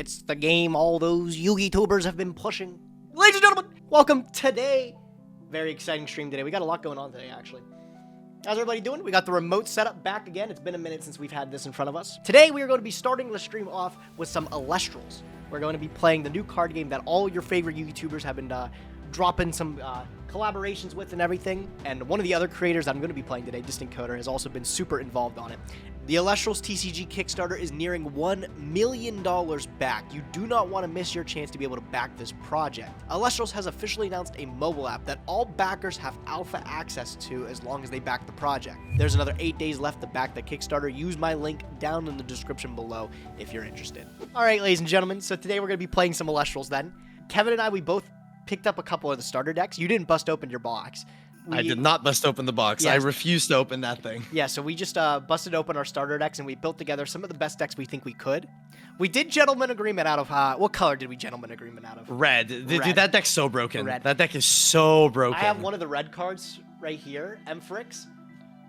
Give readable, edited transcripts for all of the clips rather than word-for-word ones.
It's the game all those Yugi-tubers have been pushing. Ladies and gentlemen, welcome today. Very exciting stream today. We got a lot going on today, actually. How's everybody doing? We got the remote setup back again. It's been a minute since we've had this in front of us. Today, we are going to be starting the stream off with some Elestrals. We're going to be playing the new card game that all your favorite YouTubers have been dropping some collaborations with and everything. And one of the other creators that I'm going to be playing today, Distant Coder, has also been super involved on it. The Elestrals TCG Kickstarter is nearing $1 million back. You do not want to miss your chance to be able to back this project. Elestrals has officially announced a mobile app that all backers have alpha access to as long as they back the project. There's another 8 days left to back the Kickstarter. Use my link down in the description below if you're interested. All right, ladies and gentlemen, so today we're going to be playing some Elestrals then. Kevin and I, we both picked up a couple of the starter decks. You didn't bust open your box. I did not bust open the box. Yes. I refused to open that thing. Yeah, so we just busted open our starter decks, and we built together some of the best decks we think we could. We did Gentleman Agreement out of... what color did we Gentleman Agreement out of? Red. Dude, that deck's so broken. Red. That deck is so broken. I have one of the red cards right here, Emfrix.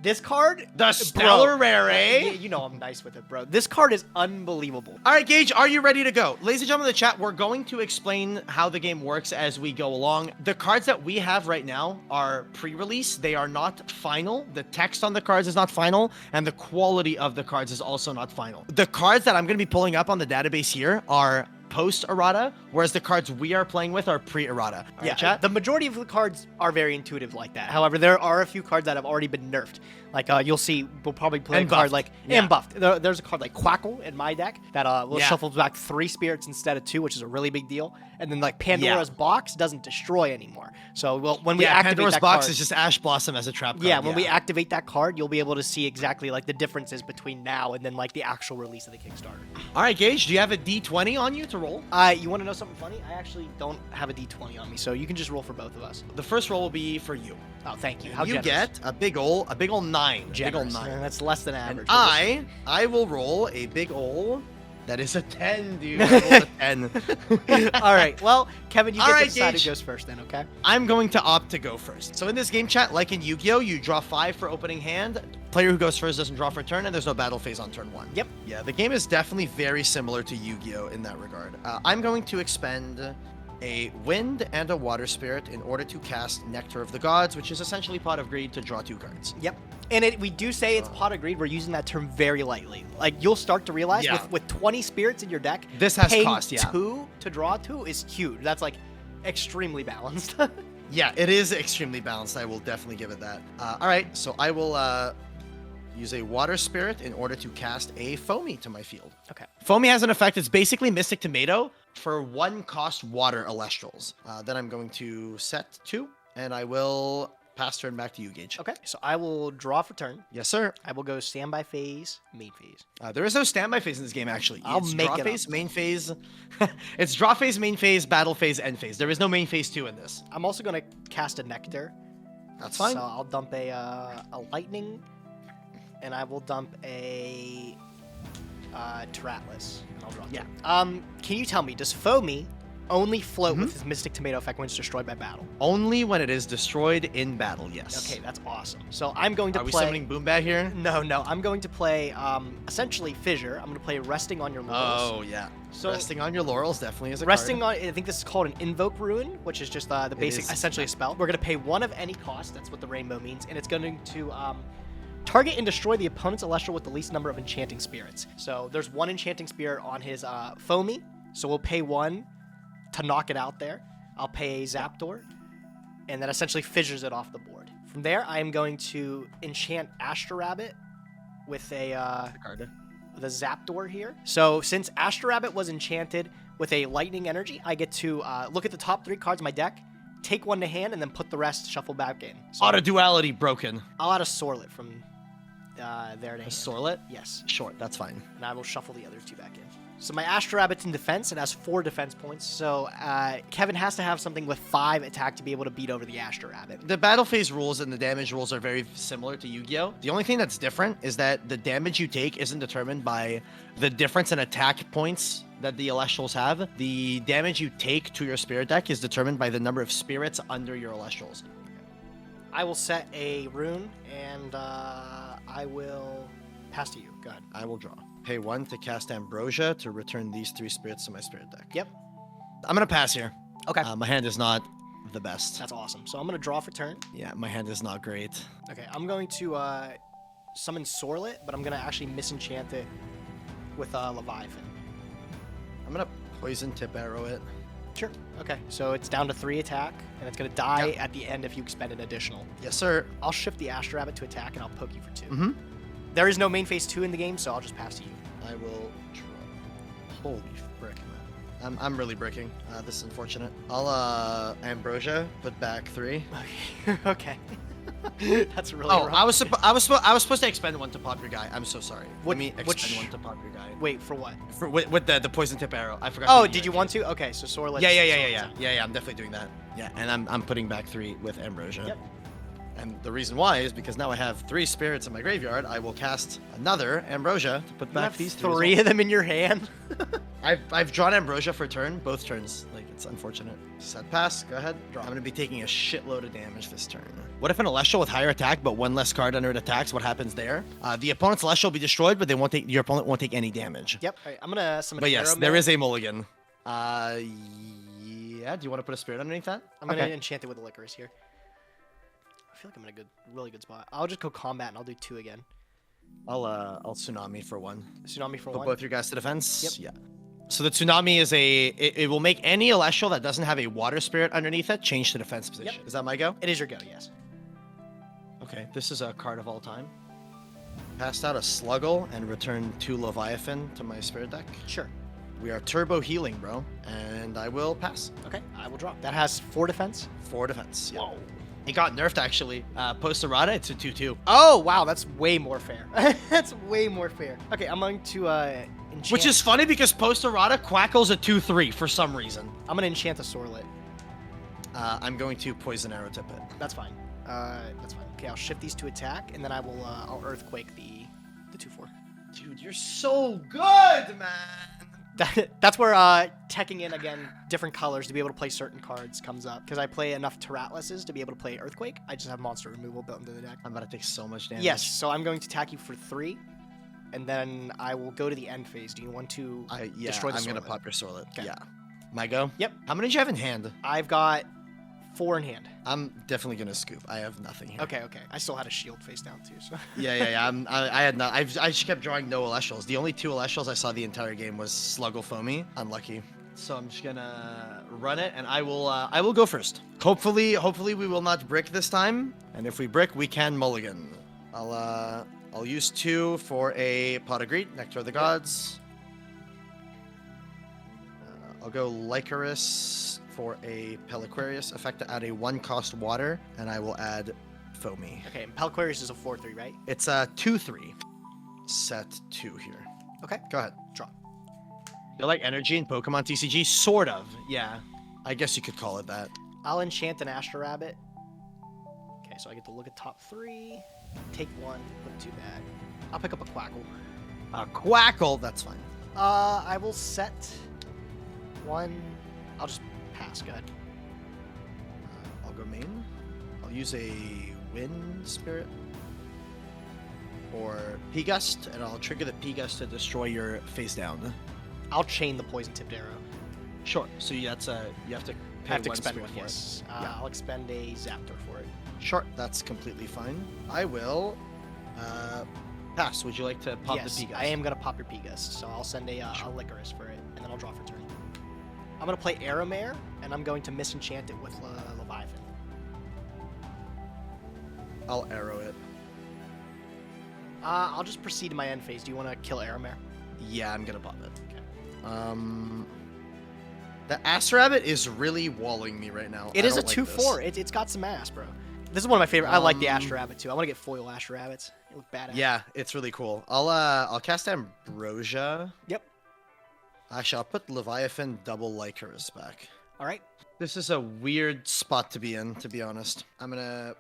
This card... The Stellar Rare. You know I'm nice with it, bro. This card is unbelievable. All right, Gage, are you ready to go? Ladies and gentlemen in the chat, we're going to explain how the game works as we go along. The cards that we have right now are pre-release. They are not final. The text on the cards is not final, and the quality of the cards is also not final. The cards that I'm going to be pulling up on the database here are post-errata, whereas the cards we are playing with are pre-errata. Yeah, chat? The majority of the cards are very intuitive like that. However, there are a few cards that have already been nerfed. Like, you'll see, we'll probably play a card like... Yeah. And buffed. There's a card like Quackle in my deck that will shuffle back 3 spirits instead of 2, which is a really big deal. And then, like, Pandora's Box doesn't destroy anymore. So, when we activate Pandora's that Box card, is just Ash Blossom as a trap card. Yeah, when we activate that card, you'll be able to see exactly, like, the differences between now and then, like, the actual release of the Kickstarter. All right, Gage, do you have a D20 on you to roll? You want to know something funny? I actually don't have a D20 on me, so you can just roll for both of us. The first roll will be for you. Oh, thank you. How you get a big ol' 9. Generous. Big ol' 9. That's less than average. And I will roll a big ol'... That is a 10, dude. I rolled a 10. All right. Well, Kevin, you get to decide who goes first then, okay? I'm going to opt to go first. So in this game chat, like in Yu-Gi-Oh, you draw 5 for opening hand. Player who goes first doesn't draw for turn, and there's no battle phase on turn 1. Yep. Yeah, the game is definitely very similar to Yu-Gi-Oh in that regard. I'm going to expend a wind and a water spirit in order to cast Nectar of the Gods, which is essentially Pot of Greed to draw 2 cards. Yep. And we do say it's Pot of Greed. We're using that term very lightly. Like, you'll start to realize with 20 spirits in your deck, this has paying cost, 2 to draw 2 is huge. That's, like, extremely balanced. Yeah, it is extremely balanced. I will definitely give it that. All right, so I will use a water spirit in order to cast a Foamy to my field. Okay. Foamy has an effect. It's basically Mystic Tomato for 1 cost water Elestrals. Then I'm going to set 2, and I will pass turn back to you, Gage. Okay, so I will draw for turn. Yes, sir. I will go standby phase, main phase. There is no standby phase in this game, actually. It's draw phase, main phase. It's draw phase, main phase, battle phase, end phase. There is no main phase 2 in this. I'm also going to cast a Nectar. That's fine. So I'll dump a Lightning, and I will dump a Terratless. And I'll draw 2. Yeah. Can you tell me, does Foamy only float with his Mystic Tomato effect when it's destroyed by battle? Only when it is destroyed in battle, yes. Okay, that's awesome. So I'm going to play... Are we summoning Boombat here? No. I'm going to play, essentially, Fissure. I'm going to play Resting on Your Laurels. Oh, yeah. So Resting on Your Laurels definitely is a Resting card. on... I think this is called an Invoke Ruin, which is just the basic, essentially a spell. We're going to pay 1 of any cost. That's what the rainbow means. And it's going to... target and destroy the opponent's Elestral with the least number of enchanting spirits. So there's 1 enchanting spirit on his Foamy. So we'll pay 1 to knock it out there. I'll pay a Zapdos, and that essentially fissures it off the board. From there, I am going to enchant Astro Rabbit with a Zapdos here. So since Astro Rabbit was enchanted with a Lightning Energy, I get to look at the top 3 cards of my deck, take 1 to hand, and then put the rest shuffle back in. So Auto Duality broken. I'll add a Sorlet from there to hand. A Sorlet? Yes. Short, that's fine. And I will shuffle the other 2 back in. So my Astro Rabbit's in defense. It has 4 defense points. So Kevin has to have something with 5 attack to be able to beat over the Astro Rabbit. The battle phase rules and the damage rules are very similar to Yu-Gi-Oh! The only thing that's different is that the damage you take isn't determined by the difference in attack points that the Elestrals have. The damage you take to your spirit deck is determined by the number of spirits under your Elestrals. I will set a rune, and I will pass to you. Go ahead. I will draw. Pay 1 to cast Ambrosia to return these 3 spirits to my spirit deck. Yep. I'm gonna pass here. Okay. My hand is not the best. That's awesome. So I'm going to draw for turn. Yeah, my hand is not great. Okay, I'm going to summon Sorlet, but I'm going to actually misenchant it with Leviathan. I'm gonna poison tip arrow it. Sure. Okay, so it's down to 3 attack, and it's going to die at the end if you expend an additional. Yes, sir. I'll shift the Astro Rabbit to attack, and I'll poke you for 2. Mm-hmm. There is no main phase 2 in the game, so I'll just pass to you. I will draw. Holy frick, man. I'm really bricking. This is unfortunate. I'll Ambrosia, put back 3. Okay. That's really Oh, rough. I was supposed to expend 1 to pop your guy. I'm so sorry. What- Let me expend which- 1 to pop your guy. Wait, for what? With the poison tip arrow. I forgot. Oh, to did you want to? Okay, so Sorlet. Yeah. I'm definitely doing that. Yeah, and I'm putting back 3 with Ambrosia. Yep. And the reason why is because now I have 3 spirits in my graveyard. I will cast another Ambrosia to put You back have these 3 of them in your hand? I've drawn Ambrosia for turn, both turns. Like, it's unfortunate. Set pass, go ahead. Draw. I'm gonna be taking a shitload of damage this turn. What if an Celestial with higher attack but 1 less card under it attacks? What happens there? The opponent's Celestial will be destroyed, but your opponent won't take any damage. Yep. All right, I'm going to summon But yes, Arrow there Man. is a mulligan. Yeah, do you want to put a spirit underneath that? I'm going to enchant it with a Licorice here. I feel like I'm in a really good spot. I'll just go combat and I'll do 2 again. I'll Tsunami for 1. Tsunami for Put 1. both your guys to defense? Yep. Yeah. So the Tsunami is it will make any Celestial that doesn't have a water spirit underneath it change to defense position. Yep. Is that my go? It is your go, yes. Okay, this is a card of all time. Passed out a Sluggle and returned 2 Leviathan to my spirit deck. Sure. We are turbo healing, bro, and I will pass. Okay, I will draw. That has 4 defense. 4 defense. Yeah. Whoa. It got nerfed actually. Post errata, it's a 2/2. Oh, wow, that's way more fair. That's way more fair. Okay, I'm going to enchant. Which is funny because post errata Quackle's a 2/3 for some reason. I'm going to enchant a Sorlet. I'm going to poison arrow tip it. That's fine. That's fine. Okay, I'll shift these to attack, and then I'll Earthquake the 2/4. Dude, you're so good, man. That's where teching in again different colors to be able to play certain cards comes up. Because I play enough Terratluses to be able to play Earthquake. I just have monster removal built into the deck. I'm about to take so much damage. Yes, so I'm going to attack you for 3, and then I will go to the end phase. Do you want to destroy the I'm gonna Sorlet? pop your Sorlet. Okay. Yeah. My go? Yep. How many do you have in hand? I've got 4 in hand. I'm definitely gonna scoop. I have nothing here. Okay. I still had a shield face down too. So. Yeah. I had not. I just kept drawing no Celestials. The only 2 Celestials I saw the entire game was Sluggle Foamy. Unlucky. So I'm just gonna run it, and I will go first. Hopefully we will not brick this time. And if we brick, we can mulligan. I'll use 2 for a Pot of Greed, Nectar of the Gods. I'll go Lycoris for a Peliquarius effect to add a 1-cost water, and I will add Foamy. Okay, and Peliquarius is a 4/3, right? It's a 2/3. Set 2 here. Okay. Go ahead. Draw. They're like energy in Pokemon TCG? Sort of, yeah. I guess you could call it that. I'll enchant an Astro Rabbit. Okay, so I get to look at top 3, take 1, put 2 back. I'll pick up a Quackle. A Quackle, that's fine. I will set 1. I'll just pass. Go ahead. I'll go main. I'll use a Wind Spirit or P-Gust, and I'll trigger the P-Gust to destroy your face down. I'll chain the poison tipped arrow. Sure. So that's you have to pay I have to 1 expend spirit 1, for yes. it. Yeah. I'll expend a Zapdos for it. Sure, that's completely fine. I will pass. Would you like to pop Yes, the P-Gust? I am going to pop your P-Gust, so I'll send a Licorice for it, and then I'll draw for turn. I'm going to play Aeromare, and I'm going to misenchant it with Leviathan. I'll arrow it. I'll just proceed to my end phase. Do you want to kill Aeromare? Yeah, I'm gonna pop it. Okay. The Ass Rabbit is really walling me right now. It I is a don't like 2/4. this. It's got some ass, bro. This is one of my favorite. I like the Astro Rabbit too. I want to get foil Astro Rabbits. They look badass. Yeah, it's really cool. I'll cast Ambrosia. Yep. Actually, I'll put Leviathan double Lycoris back. All right. This is a weird spot to be in, to be honest. I'm gonna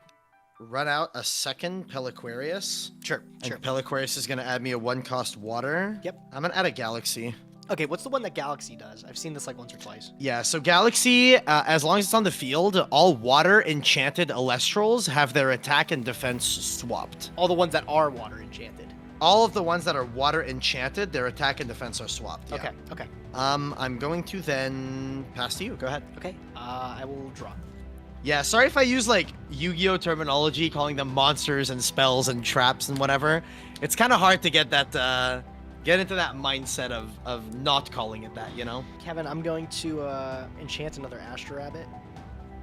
run out a second Peliquarius. Sure. And Peliquarius is gonna add me a 1-cost water. Yep. I'm gonna add a Galaxy. Okay, what's the one that Galaxy does? I've seen this like once or twice. Yeah, so Galaxy, as long as it's on the field, all water enchanted Elestrals have their attack and defense swapped. All the ones that are water enchanted. all of the ones that are water enchanted, their attack and defense are swapped. Yeah. Okay, okay. I'm going to then pass to you. Go ahead. Okay, I will draw. Yeah, sorry if I use like Yu-Gi-Oh terminology, calling them monsters and spells and traps and whatever. It's kind of hard to get that, get into that mindset of not calling it that, you know? Kevin, I'm going to enchant another Astro Rabbit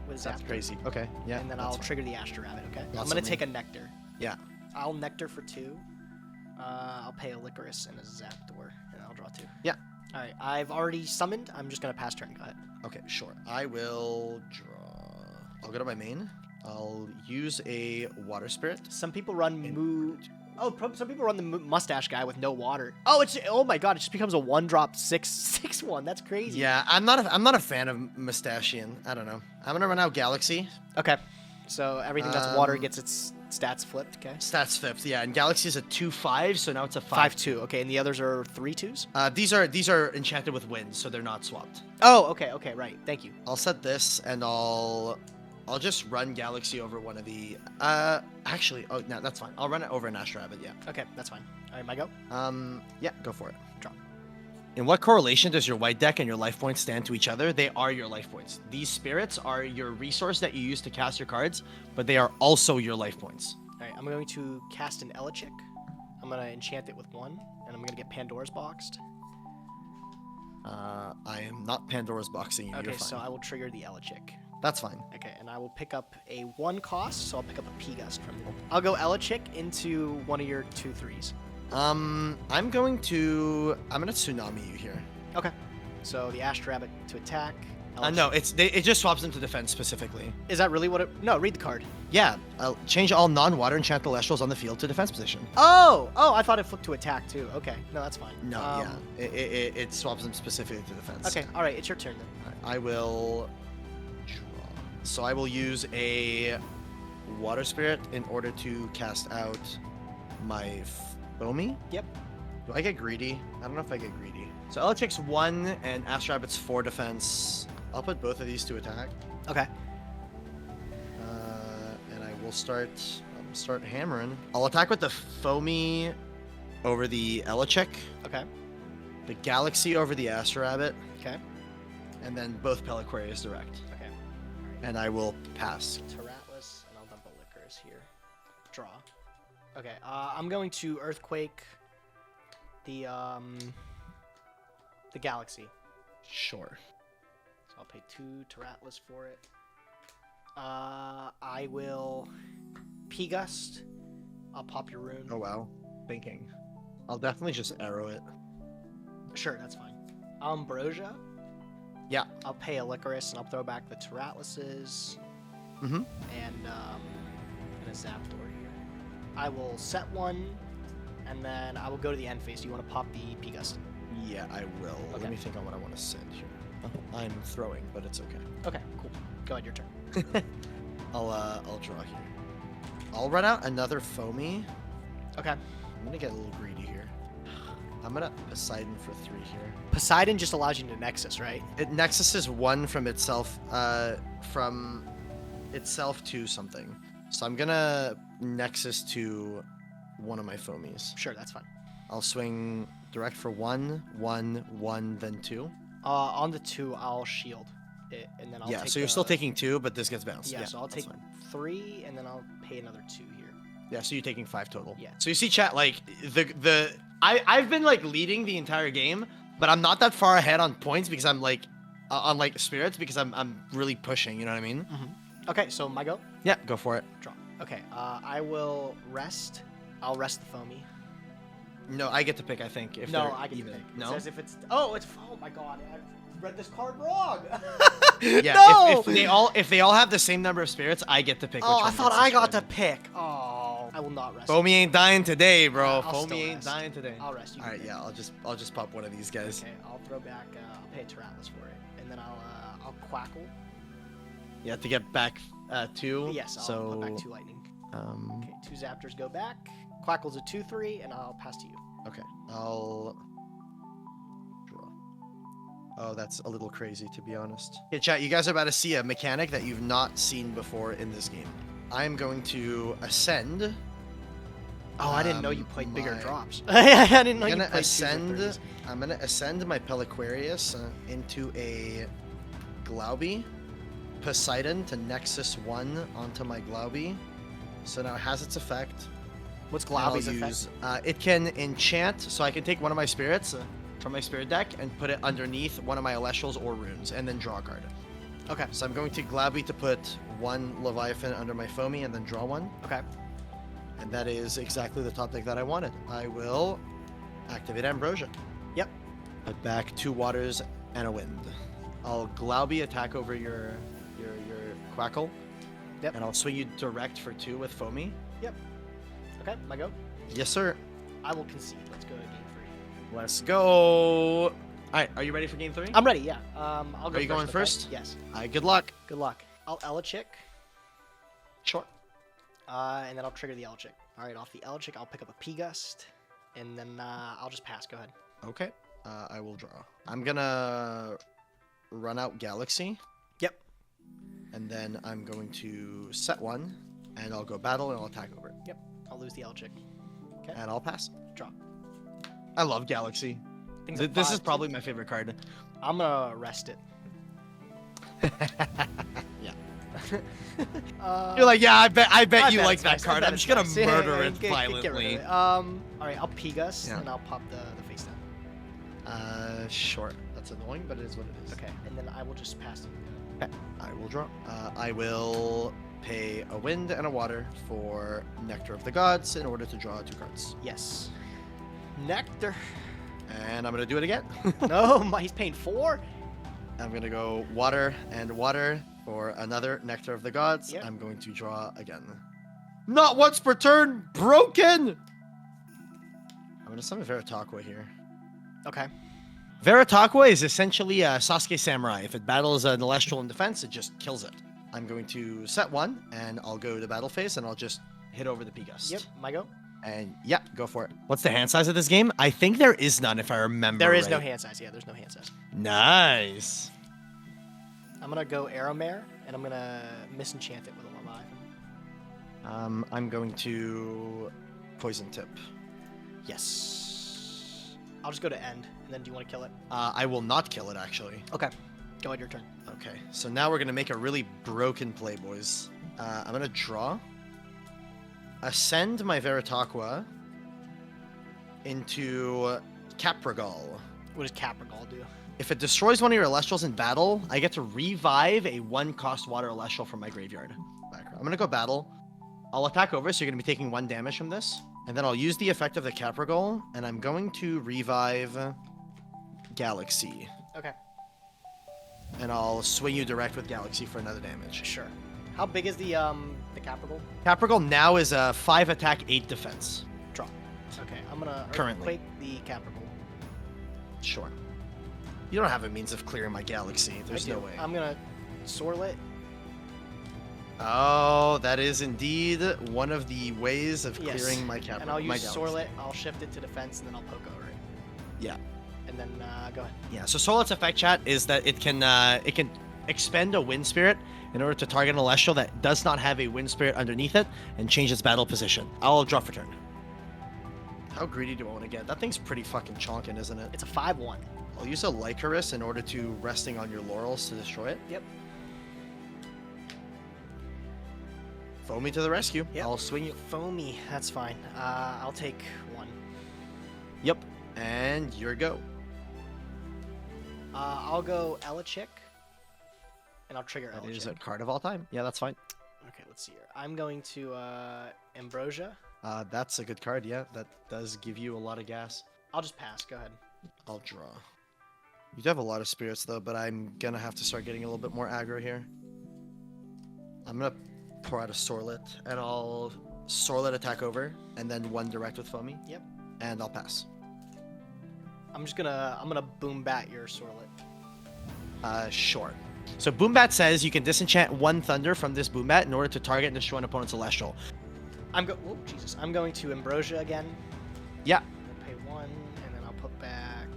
with That's Zaptor. crazy. Okay, yeah. And then that's I'll fine. trigger the Astro Rabbit, okay? I'm Awesome, going to man. take a Nectar. Yeah. I'll Nectar for 2. I'll pay a Licorice and a Zaptor, and I'll draw 2. Yeah. All right, I've already summoned. I'm just going to pass turn. Go ahead. Okay, sure. I will draw. I'll go to my main. I'll use a water spirit. Some people run some people run the mustache guy with no water. Oh my god! It just becomes a 1-drop 6/6/1. That's crazy. Yeah, I'm not a fan of Mustachian. I don't know. I'm gonna run out Galaxy. Okay. So everything that's water gets its stats flipped. Okay. Stats flipped. Yeah, and Galaxy is a 2/5, so now it's a 5/2. Okay, and the others are 3/2s. These are enchanted with wind, so they're not swapped. Oh, okay, okay, right. Thank you. I'll set this, and I'll just run Galaxy over one of the. Actually, oh no, that's fine. I'll run it over an Astro Rabbit. Yeah. Okay, that's fine. All right, my go. Yeah, go for it. Draw. In what correlation does your white deck and your life points stand to each other? They are your life points. These spirits are your resource that you use to cast your cards, but they are also your life points. All right, I'm going to cast an Elechick. I'm going to enchant it with 1, and I'm going to get Pandora's Boxed. I am not Pandora's boxing you. Okay, You're fine. so I will trigger the Elechick. That's fine. Okay, and I will pick up a 1 cost, so I'll pick up a P-Gust from you. I'll go Elechick into one of your 2/3s. I'm gonna tsunami you here. Okay. So the Astro Rabbit to attack. No, it just swaps them to defense specifically. Is that really what it... No, read the card. Yeah, change all non-water enchanted Elestrals on the field to defense position. Oh, I thought it flipped to attack too. Okay, no, that's fine. No, yeah, it swaps them specifically to defense. Okay, all right, it's your turn then. I will draw. So I will use a water spirit in order to cast out my foamy. Yep. Do I get greedy? I don't know if I get greedy. So Elechick's 1 and Astro Rabbit's 4 defense. I'll put both of these to attack. Okay. And I will start hammering. I'll attack with the foamy over the Elechick, Okay. the Galaxy over the Astro Rabbit, Okay. and then both Peliquarius direct. Okay. And I will pass. Terratless, and I'll dump a Licorice here. Draw. Okay, I'm going to Earthquake the Galaxy. Sure. So I'll pay 2 Terratless for it. I will P-Gust. I'll pop your rune. Oh wow. Thinking. I'll definitely just arrow it. Sure, that's fine. Ambrosia. Yeah. I'll pay a Licorice, and I'll throw back the Terratluses. Mm-hmm. And a Zapdos here. I will set 1, and then I will go to the end phase. Do you want to pop the P-Gust? Yeah, I will. Okay. Let me think on what I want to send here. I'm throwing, but it's okay. Okay, cool. Go ahead, your turn. I'll draw here. I'll run out another foamy. Okay. I'm gonna get a little greedy here. I'm gonna Poseidon for 3 here. Poseidon just allows you to Nexus, right? It Nexus is 1 from itself to something. So I'm gonna Nexus to one of my foamies. Sure, that's fine. I'll swing direct for 1, 1, 1, then 2. On the 2, I'll shield it, and then I'll Yeah, take so you're still taking 2, but this gets bounced. Yeah, so I'll that's take fine. 3, and then I'll pay another 2 here. Yeah, so you're taking 5 total. Yeah. So you see, chat, like I've been like leading the entire game, but I'm not that far ahead on points because I'm like on like spirits because I'm really pushing. You know what I mean? Mm-hmm. Okay, so my go. Yeah, go for it. Draw. Okay. I will rest. I'll rest the foamy. No, I get to pick. I think if No, they're I get even. to pick. No. It says if it's. Oh, it's. Oh my god! I read this card wrong. Yeah. No! If they all have the same number of spirits, I get to pick. Oh, which I one thought gets I got to destroyed. pick. Oh, I will not rest. Foamy ain't dying today, bro. I'll Foamy still ain't rest. dying today. I'll rest. You All can right, pick. yeah. I'll just pop one of these guys. Okay, I'll throw back. I'll pay a Terratless for it, and then I'll Quackle. Yeah, to get back 2. Yes, I'll so, put back 2 lightning. Okay, 2 Zaptors go back. Quackle's a 2/3, and I'll pass to you. Okay, I'll draw. Oh, that's a little crazy, to be honest. Okay, chat, you guys are about to see a mechanic that you've not seen before in this game. I'm going to ascend Oh, I didn't know you played bigger drops. I didn't know you played I'm gonna ascend my Peliquarius into a Glauby Poseidon to Nexus 1 onto my Glauby. So now it has its effect. What's Glauby's effect? It can enchant, so I can take one of my spirits from my spirit deck and put it underneath one of my Elestrals or runes, and then draw a card. Okay. So I'm going to Glauby to put one Leviathan under my Foamy and then draw one. Okay. And that is exactly the top deck that I wanted. I will activate Ambrosia. Yep. Put back 2 waters and a wind. I'll Glauby attack over your Quackle. Yep. And I'll swing you direct for 2 with Foamy. Yep. Okay, my go. Yes, sir. I will concede. Let's go to game 3. Let's go. All right, are you ready for game 3? I'm ready. Yeah. I'll go. Are you going first? Okay? Yes. All right, good luck. Good luck. I'll Elechick. Sure. And then I'll trigger the Elechick. All right, off the Elechick, I'll pick up a P-Gust, and then I'll just pass. Go ahead. Okay. I will draw. I'm gonna run out Galaxy. Yep. And then I'm going to set 1, and I'll go battle, and I'll attack over it. Yep. I'll lose the Elechick. Okay. And I'll pass. Draw. I love Galaxy. This is probably my favorite card. I'm gonna rest it. Yeah. You're like, yeah, I bet you like that nice. card. I'm just gonna murder it violently. All right, I'll P-Gust, and I'll pop the face down. Sure. That's annoying, but it is what it is. Okay, and then I will just pass it. Okay. I will draw. I will pay a wind and a water for Nectar of the Gods in order to draw 2 cards. Yes. Nectar. And I'm gonna do it again. No, he's paying 4. I'm gonna go water and water for another Nectar of the Gods. Yep. I'm going to draw again. Not once per turn! Broken! I'm gonna summon Veritaqua here. Okay. Veritaqua is essentially a Sasuke Samurai. If it battles an Celestial in defense, it just kills it. I'm going to set 1, and I'll go to battle phase, and I'll just hit over the P-Gust. Yep, my go. And yeah, go for it. What's the hand size of this game? I think there is none, if I remember There is right. no hand size. Yeah, there's no hand size. Nice. I'm gonna go Arrowmare, and I'm gonna misenchant it with a Leviathan. I'm going to Poison Tip. Yes. I'll just go to end, and then do you want to kill it? I will not kill it, actually. Okay. Go ahead, your turn. Okay, so now we're going to make a really broken play, boys. I'm going to draw. Ascend my Veritaqua into Caprigal. What does Caprigal do? If it destroys one of your Elestrals in battle, I get to revive a 1-cost water Celestial from my graveyard. I'm going to go battle. I'll attack over, so you're going to be taking 1 damage from this. And then I'll use the effect of the Caprigal, and I'm going to revive Galaxy. Okay. And I'll swing you direct with Galaxy for another damage. Sure. How big is the Caprigal? Caprigal now is a 5 attack, 8 defense. Draw. Okay, I'm gonna Currently. Earthquake the Caprigal. Sure. You don't have a means of clearing my Galaxy. There's no way. I'm gonna Sorlet. Oh, that is indeed one of the ways of clearing my Caprigal. And I'll use Sorlet. I'll shift it to defense, and then I'll poke over it. Yeah. And then go ahead. Yeah. So Sorlet's effect, chat, is that it can expend a Wind Spirit in order to target an Celestial that does not have a Wind Spirit underneath it and change its battle position. I'll draw for turn. How greedy do I want to get? That thing's pretty fucking chonkin', isn't it? It's a 5/1. I'll use a Lycaris in order to resting on your laurels to destroy it. Yep. Foamy to the rescue. Yep. I'll swing you. Foamy. That's fine. I'll take 1. Yep. And your go. I'll go Elechick, and I'll trigger That Elechick. is a card of all time. Yeah, that's fine. Okay, let's see here. I'm going to Ambrosia. That's a good card. Yeah, that does give you a lot of gas. I'll just pass. Go ahead. I'll draw. You do have a lot of spirits though, but I'm gonna have to start getting a little bit more aggro here. I'm gonna pour out a Sorlet, and I'll Sorlet attack over, and then 1 direct with Foamy. Yep. And I'll pass. I'm gonna boom bat your Sorlet. Sure. So Boombat says you can disenchant 1 Thunder from this Boombat in order to target and destroy an opponent's Celestial. Oh Jesus! I'm going to Ambrosia again. Yeah. I'll pay 1, and then I'll put back.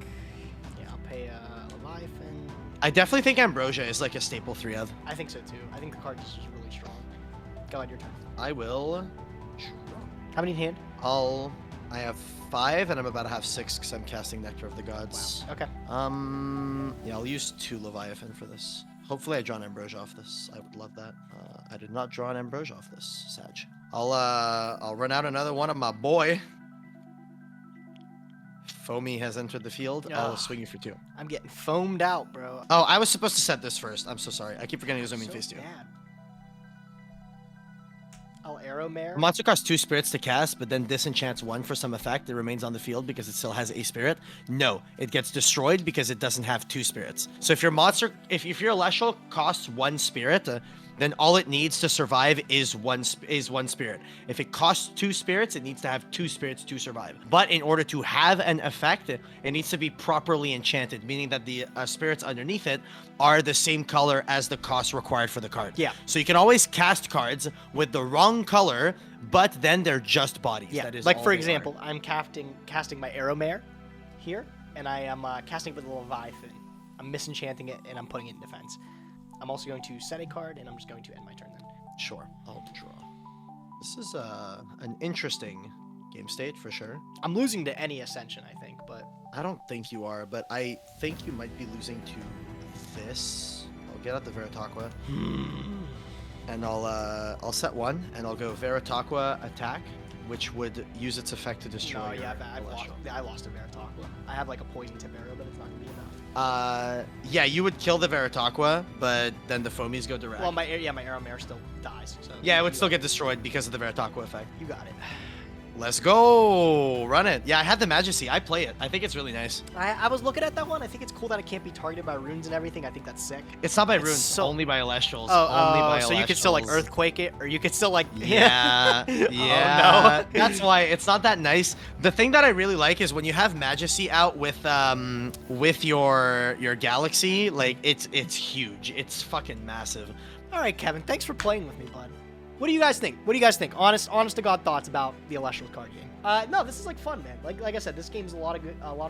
Yeah, I'll pay Leviathan. I definitely think Ambrosia is like a staple 3-of. I think so too. I think the card is just really strong. Go ahead, your turn. I will. How many in hand? I have 5, and I'm about to have 6 because I'm casting Nectar of the Gods. Wow. Okay. Yeah, I'll use 2 Leviathan for this. Hopefully I draw an Ambrosia off this. I would love that. I did not draw an Ambrosia off this, Sag. I'll run out another one of my boy. Foamy has entered the field. I'll swing you for 2. I'm getting foamed out, bro. Oh, I was supposed to set this first. I'm so sorry. I keep forgetting to zoom in phase 2. Bad. I'll Arrow Mare. Monster costs 2 spirits to cast, but then disenchants 1 for some effect. It remains on the field because it still has a spirit. No, it gets destroyed because it doesn't have 2 spirits. So if your monster, if your Celestial costs 1 spirit, then all it needs to survive is one spirit. If it costs 2 spirits, it needs to have 2 spirits to survive. But in order to have an effect, it needs to be properly enchanted, meaning that the spirits underneath it are the same color as the cost required for the card. Yeah. So you can always cast cards with the wrong color, but then they're just bodies. Yeah. That is Like all for they example, I'm casting my Arrow Mare here, and I am casting with the Leviathan. I'm misenchanting it, and I'm putting it in defense. I'm also going to set a card, and I'm just going to end my turn then. Sure, I'll draw. This is an interesting game state for sure. I'm losing to any Ascension, I think, but... I don't think you are, but I think you might be losing to this. I'll get out the Veritaqua. And I'll set 1, and I'll go Veritaqua attack, which would use its effect to destroy. No, yeah, I lost a Veritaqua. I have like a poison tip arrow, but it's not gonna be enough. Yeah, you would kill the Veritaqua, but then the foamies go direct. Well, my Arrow Mare still dies. So yeah, it would still get destroyed because of the Veritaqua effect. You got it. Let's go! Run it. Yeah, I had the Majesty. I play it. I think it's really nice. I was looking at that one. I think it's cool that it can't be targeted by runes and everything. I think that's sick. It's not by It's runes, so- only by Elestrals. Oh, only by so you could still like Elestrals. Earthquake it, or you could still like... Yeah, yeah. Oh, no. That's why it's not that nice. The thing that I really like is when you have Majesty out with your Galaxy, like it's huge. It's fucking massive. All right, Kevin. Thanks for playing with me, bud. What do you guys think? What do you guys think? Honest to God thoughts about the Elestrals card game. No, this is like fun, man. Like I said, this game's a lot of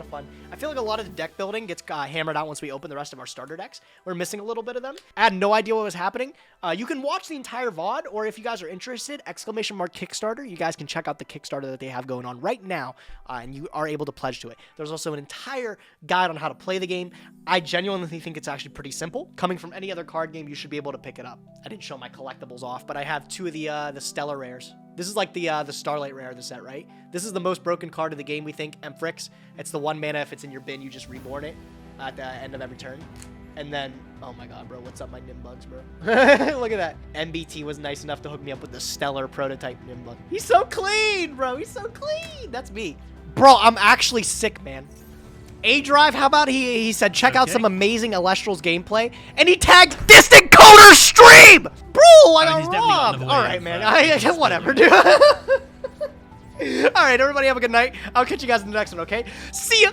fun. I feel like a lot of the deck building gets hammered out once we open the rest of our starter decks. We're missing a little bit of them. I had no idea what was happening. You can watch the entire VOD, or if you guys are interested, !Kickstarter. You guys can check out the Kickstarter that they have going on right now, and you are able to pledge to it. There's also an entire guide on how to play the game. I genuinely think it's actually pretty simple. Coming from any other card game, you should be able to pick it up. I didn't show my collectibles off, but I have 2 of the Stellar Rares. This is like the Starlight Rare of the set, right? This is the most broken card of the game, we think, Emphyrix. It's the 1 mana, if it's in your bin, you just reborn it at the end of every turn. And then, oh my god, bro, what's up my Nimbugs, bro? Look at that. MBT was nice enough to hook me up with the Stellar prototype Nimbug. He's so clean, bro. He's so clean. That's me. Bro, I'm actually sick, man. A-Drive, how about he said, check out some amazing Elestrals gameplay, and he tagged Distant Coder Stream! Bro, I got robbed! Alright, man, whatever, dude. Alright, everybody have a good night. I'll catch you guys in the next one, okay? See ya!